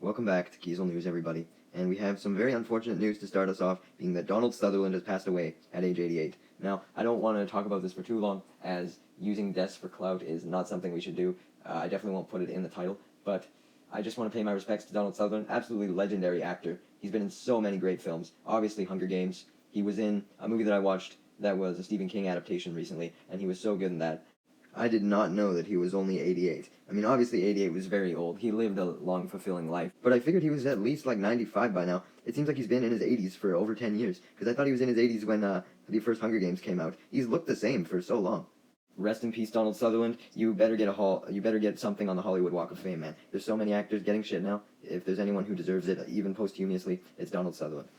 Welcome back to Kiesel News, everybody. And we have some very unfortunate news to start us off, being that Donald Sutherland has passed away at age 88. Now, I don't want to talk about this for too long, as using deaths for clout is not something we should do. I definitely won't put it in the title, but I just want to pay my respects to Donald Sutherland, absolutely legendary actor. He's been in so many great films. Obviously, Hunger Games. He was in a movie that I watched that was a Stephen King adaptation recently, and he was so good in that. I did not know that he was only 88. I mean, obviously 88 was very old. He lived a long, fulfilling life. But I figured he was at least like 95 by now. It seems like he's been in his 80s for over 10 years. Because I thought he was in his 80s when the first Hunger Games came out. He's looked the same for so long. Rest in peace, Donald Sutherland. You better get something on the Hollywood Walk of Fame, man. There's so many actors getting shit now. If there's anyone who deserves it, even posthumously, it's Donald Sutherland.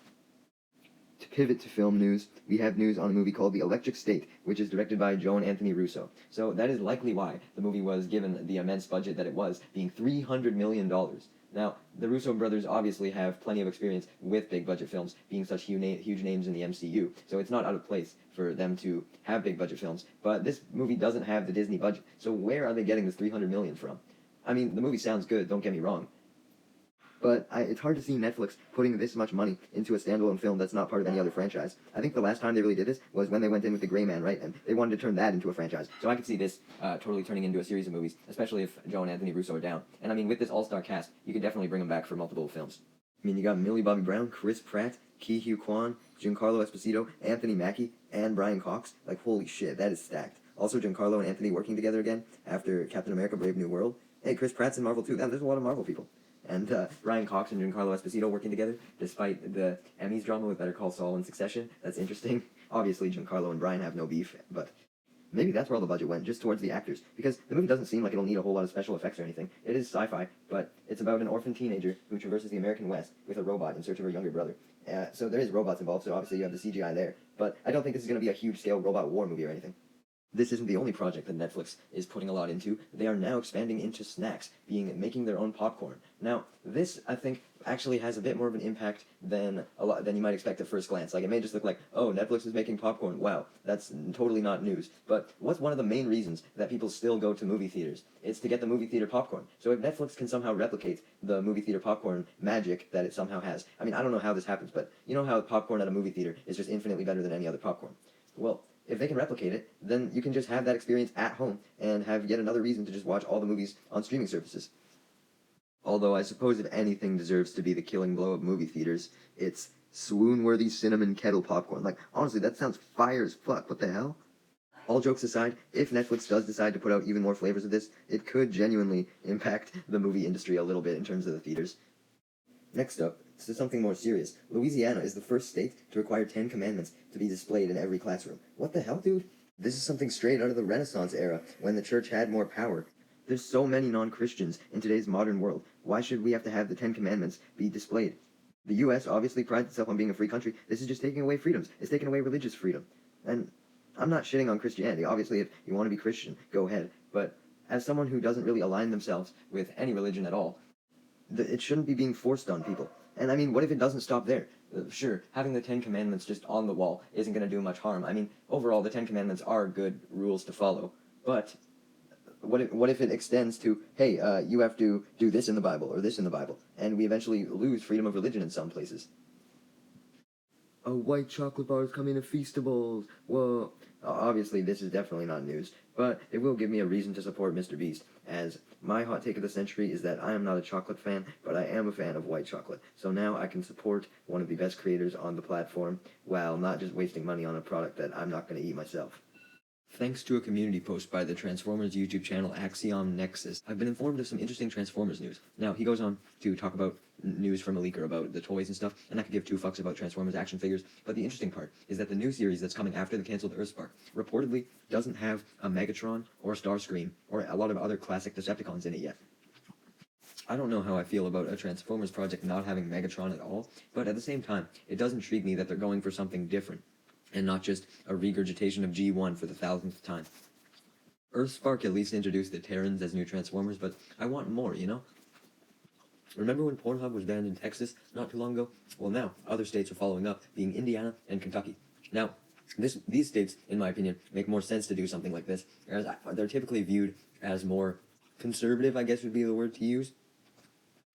To pivot to film news, we have news on a movie called The Electric State, which is directed by Jong Anthony Russo. So that is likely why the movie was given the immense budget that it was, being $300 million. Now, the Russo brothers obviously have plenty of experience with big budget films, being such huge names in the MCU, so it's not out of place for them to have big budget films. But this movie doesn't have the Disney budget, so where are they getting this $300 million from? I mean, the movie sounds good, don't get me wrong, but it's hard to see Netflix putting this much money into a standalone film that's not part of any other franchise. I think the last time they really did this was when they went in with The Gray Man, right? And they wanted to turn that into a franchise. So I could see this totally turning into a series of movies, especially if Joe and Anthony Russo are down. And I mean, with this all-star cast, you could definitely bring them back for multiple films. I mean, you got Millie Bobby Brown, Chris Pratt, Ke Huy Quan, Giancarlo Esposito, Anthony Mackie, and Brian Cox. Like, holy shit, that is stacked. Also, Giancarlo and Anthony working together again after Captain America Brave New World. Hey, Chris Pratt's in Marvel too. There's a lot of Marvel people. And Brian Cox and Giancarlo Esposito working together, despite the Emmys drama with Better Call Saul and Succession. That's interesting. Obviously, Giancarlo and Brian have no beef, but maybe that's where all the budget went, just towards the actors. Because the movie doesn't seem like it'll need a whole lot of special effects or anything. It is sci-fi, but it's about an orphan teenager who traverses the American West with a robot in search of her younger brother. So there is robots involved, so obviously you have the CGI there. But I don't think this is going to be a huge-scale robot war movie or anything. This isn't the only project that Netflix is putting a lot into. They are now expanding into snacks, making their own popcorn. Now, this, I think, actually has a bit more of an impact than you might expect at first glance. Like, it may just look like, oh, Netflix is making popcorn. Wow, that's totally not news. But what's one of the main reasons that people still go to movie theaters? It's to get the movie theater popcorn. So if Netflix can somehow replicate the movie theater popcorn magic that it somehow has, I mean, I don't know how this happens, but you know how popcorn at a movie theater is just infinitely better than any other popcorn? Well, if they can replicate it, then you can just have that experience at home and have yet another reason to just watch all the movies on streaming services. Although I suppose if anything deserves to be the killing blow of movie theaters, it's swoon-worthy cinnamon kettle popcorn. Like, honestly, that sounds fire as fuck. What the hell? All jokes aside, if Netflix does decide to put out even more flavors of this, it could genuinely impact the movie industry a little bit in terms of the theaters. Next up, to something more serious. Louisiana is the first state to require 10 commandments to be displayed in every classroom. What the hell, dude? This is something straight out of the Renaissance era, when the church had more power. There's so many non-Christians in today's modern world. Why should we have to have the 10 commandments be displayed? The U.S. obviously prides itself on being a free country. This is just taking away freedoms. It's taking away religious freedom. And I'm not shitting on Christianity. Obviously, if you want to be Christian, go ahead. But as someone who doesn't really align themselves with any religion at all, it shouldn't be being forced on people. And I mean, what if it doesn't stop there? Sure, having the 10 Commandments just on the wall isn't going to do much harm. I mean, overall, the 10 Commandments are good rules to follow. But what if it extends to, hey, you have to do this in the Bible or this in the Bible, and we eventually lose freedom of religion in some places? Oh, white chocolate bars come in Feastables. Whoa. Obviously, this is definitely not news, but it will give me a reason to support Mr. Beast, as my hot take of the century is that I am not a chocolate fan, but I am a fan of white chocolate. So now I can support one of the best creators on the platform, while not just wasting money on a product that I'm not going to eat myself. Thanks to a community post by the Transformers YouTube channel Axiom Nexus, I've been informed of some interesting Transformers news. Now, he goes on to talk about news from a leaker about the toys and stuff, and I could give two fucks about Transformers action figures, but the interesting part is that the new series that's coming after the canceled Earthspark reportedly doesn't have a Megatron or Starscream or a lot of other classic Decepticons in it yet. I don't know how I feel about a Transformers project not having Megatron at all, but at the same time, it does intrigue me that they're going for something different, and not just a regurgitation of G1 for the 1000th time. Earthspark at least introduced the Terrans as new Transformers, but I want more, you know? Remember when Pornhub was banned in Texas not too long ago? Well, now, other states are following up, being Indiana and Kentucky. Now, these states, in my opinion, make more sense to do something like this, as they're typically viewed as more conservative, I guess would be the word to use.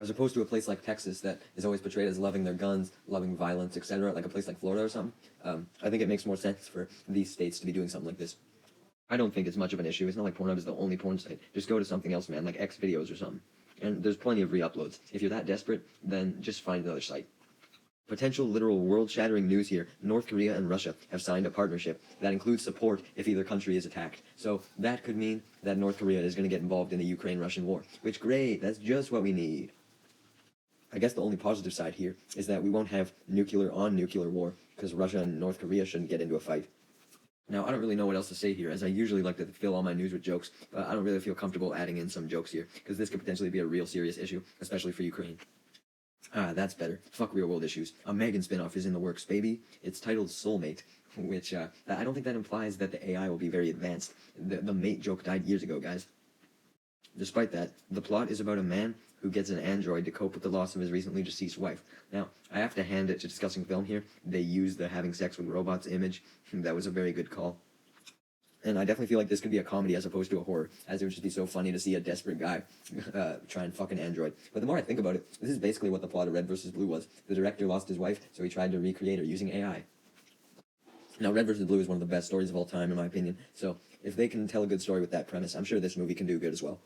As opposed to a place like Texas that is always portrayed as loving their guns, loving violence, etc., like a place like Florida or something. I think it makes more sense for these states to be doing something like this. I don't think it's much of an issue. It's not like Pornhub is the only porn site. Just go to something else, man, like X videos or something. And there's plenty of re-uploads. If you're that desperate, then just find another site. Potential literal world-shattering news here. North Korea and Russia have signed a partnership that includes support if either country is attacked. So that could mean that North Korea is going to get involved in the Ukraine-Russian war. Which, great, that's just what we need. I guess the only positive side here is that we won't have nuclear-on-nuclear war, because Russia and North Korea shouldn't get into a fight. Now, I don't really know what else to say here, as I usually like to fill all my news with jokes, but I don't really feel comfortable adding in some jokes here, because this could potentially be a real serious issue, especially for Ukraine. Ah, that's better. Fuck real-world issues. A Megan spin-off is in the works, baby. It's titled Soulmate, which, I don't think that implies that the AI will be very advanced. The mate joke died years ago, guys. Despite that, the plot is about a man who gets an android to cope with the loss of his recently deceased wife. Now, I have to hand it to Discussing Film here. They used the having sex with robots image. That was a very good call. And I definitely feel like this could be a comedy as opposed to a horror, as it would just be so funny to see a desperate guy try and fuck an android. But the more I think about it, this is basically what the plot of Red vs. Blue was. The director lost his wife, so he tried to recreate her using AI. Now, Red vs. Blue is one of the best stories of all time, in my opinion, so if they can tell a good story with that premise, I'm sure this movie can do good as well.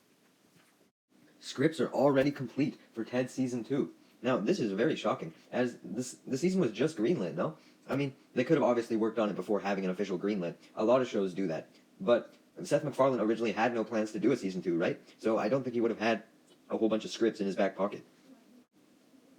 Scripts are already complete for Ted Season 2. Now, this is very shocking, as the season was just greenlit, no? I mean, they could have obviously worked on it before having an official greenlit. A lot of shows do that. But Seth MacFarlane originally had no plans to do a Season 2, right? So I don't think he would have had a whole bunch of scripts in his back pocket.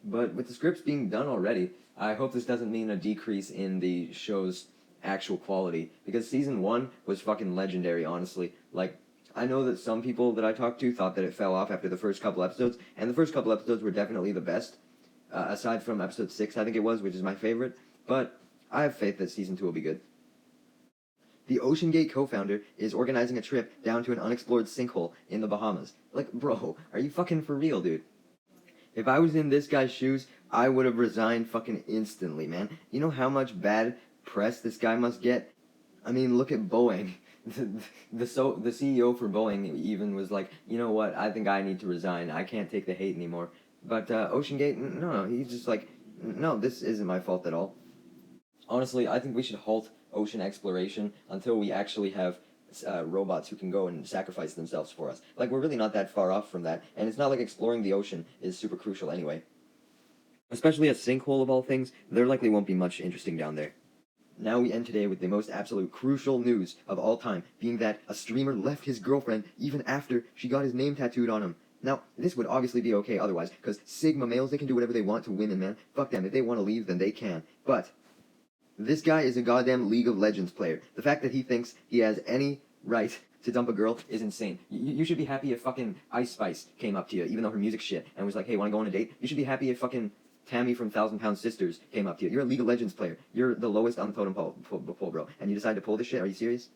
But with the scripts being done already, I hope this doesn't mean a decrease in the show's actual quality. Because Season 1 was fucking legendary, honestly. Like, I know that some people that I talked to thought that it fell off after the first couple episodes, and the first couple episodes were definitely the best, aside from episode 6, I think it was, which is my favorite, but I have faith that Season 2 will be good. The OceanGate co-founder is organizing a trip down to an unexplored sinkhole in the Bahamas. Like, bro, are you fucking for real, dude? If I was in this guy's shoes, I would have resigned fucking instantly, man. You know how much bad press this guy must get? I mean, look at Boeing. The CEO for Boeing even was like, you know what, I think I need to resign. I can't take the hate anymore. But OceanGate, no, he's just like, no, this isn't my fault at all. Honestly, I think we should halt ocean exploration until we actually have robots who can go and sacrifice themselves for us. Like, we're really not that far off from that, and it's not like exploring the ocean is super crucial anyway. Especially a sinkhole of all things, there likely won't be much interesting down there. Now we end today with the most absolute crucial news of all time, being that a streamer left his girlfriend even after she got his name tattooed on him. Now, this would obviously be okay otherwise, because Sigma males, they can do whatever they want to women, man. Fuck them. If they want to leave, then they can. But this guy is a goddamn League of Legends player. The fact that he thinks he has any right to dump a girl is insane. You should be happy if fucking Ice Spice came up to you, even though her music's shit, and was like, hey, wanna go on a date? You should be happy if fucking Tammy from 1,000 Pound Sisters came up to you. You're a League of Legends player. You're the lowest on the totem pole, bro. And you decide to pull this shit? Are you serious?